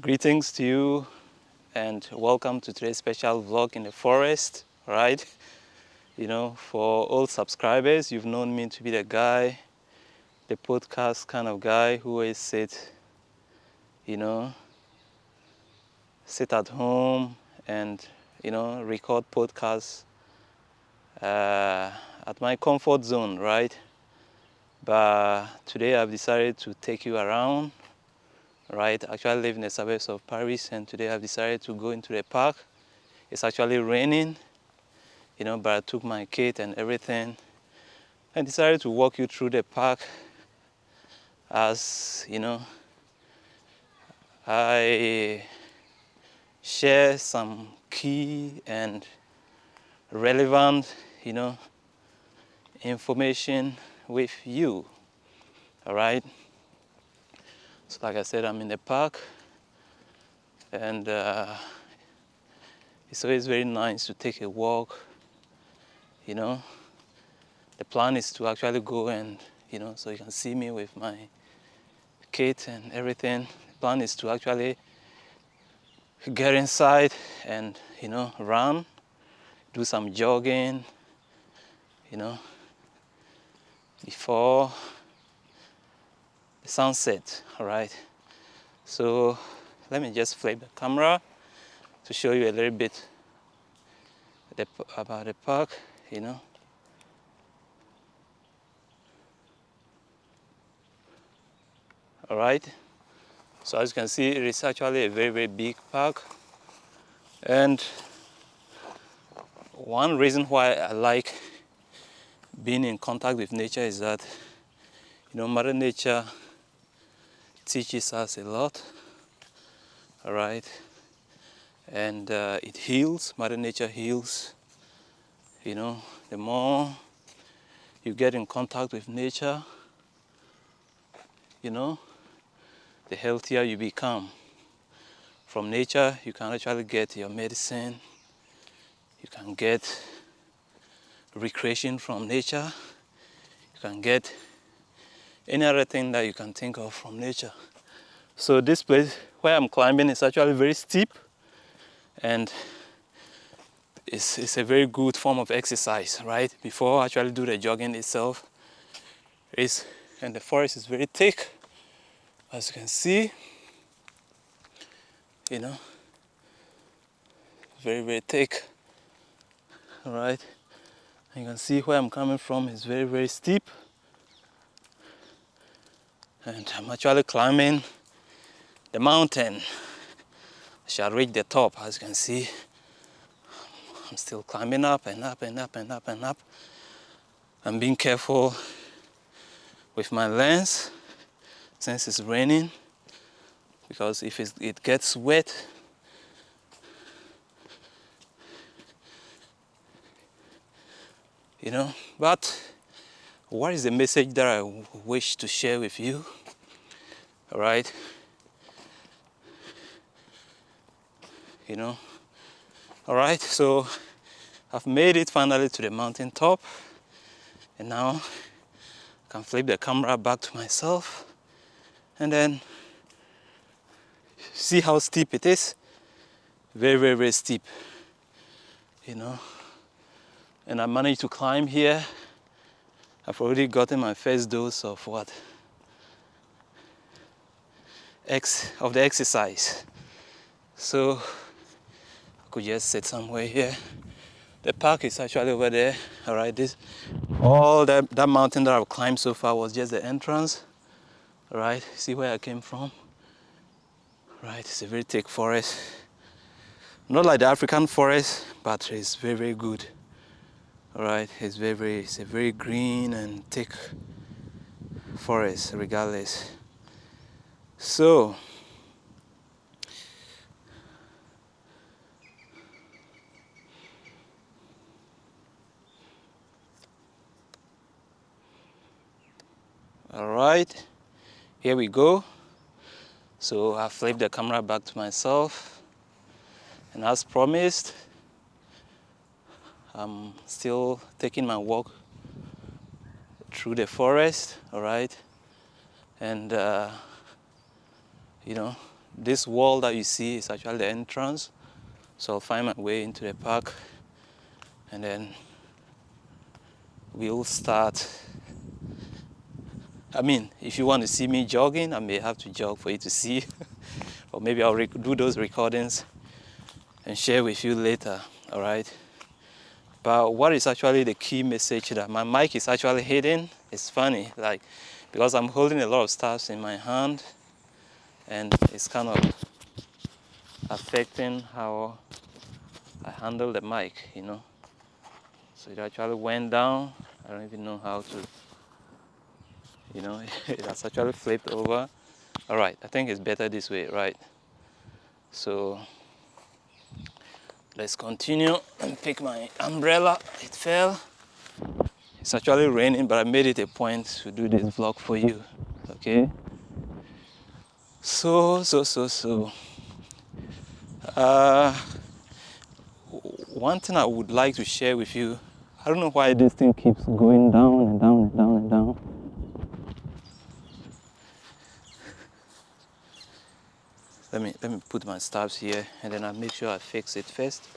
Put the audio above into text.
Greetings to you and welcome to today's special vlog in the forest, right? For old subscribers, you've known me to be the guy, the podcast kind of guy who always sit at home and, record podcasts at my comfort zone, right? But today I've decided to take you around. Right, actually I live in the suburbs of Paris, and today I've decided to go into the park. It's actually raining, but I took my kit and everything and decided to walk you through the park as, I share some key and relevant, information with you, all right? So like I said, I'm in the park, and it's always very nice to take a walk. The plan is to actually go and, so you can see me with my kit and everything. The plan is to actually get inside and, run, do some jogging, before the sunset, all right? So let me just flip the camera to show you a little bit about the park, All right. So as you can see, it is actually a very, very big park. And one reason why I like being in contact with nature is that, Mother Nature teaches us a lot, all right? And it heals, Mother Nature heals. The more you get in contact with nature, the healthier you become. From nature, you can actually get your medicine. You can get recreation from nature. You can get any other thing that you can think of from nature. So this place where I'm climbing is actually very steep, and it's a very good form of exercise, right? Before I actually do the jogging itself, and the forest is very thick, as you can see, very, very thick, all right? And you can see where I'm coming from is very, very steep, and I'm actually climbing the mountain. I shall reach the top. As you can see, I'm still climbing up and up and up and up and up. I'm being careful with my lens since it's raining, because if it gets wet, But what is the message that I wish to share with you? All right. All right, so I've made it finally to the mountain top, and now I can flip the camera back to myself and then see how steep it is. Very, very, very steep, and I managed to climb here. I've already gotten my first dose of of the exercise. So I could just sit somewhere here. The park is actually over there. All right, all that mountain that I've climbed so far was just the entrance. All right, see where I came from. Right, it's a very thick forest. Not like the African forest, but it's very, very good. All right, it's a very green and thick forest, regardless. So, all right, here we go. So I flipped the camera back to myself, and as promised, I'm still taking my walk through the forest, all right? And, this wall that you see is actually the entrance. So I'll find my way into the park, and then we'll start. I mean, if you want to see me jogging, I may have to jog for you to see. Or maybe I'll do those recordings and share with you later, all right? But what is actually the key message that my mic is actually hidden? It's funny, like, because I'm holding a lot of stuff in my hand, and it's kind of affecting how I handle the mic, you know? So it actually went down. I don't even know how to, you know, it has actually flipped over. All right, I think it's better this way, right? So let's continue and pick my umbrella. It fell. It's actually raining, but I made it a point to do this vlog for you, okay? So. One thing I would like to share with you, I don't know why this thing keeps going down and down and down and down. Let me put my stabs here, and then I'll make sure I fix it first.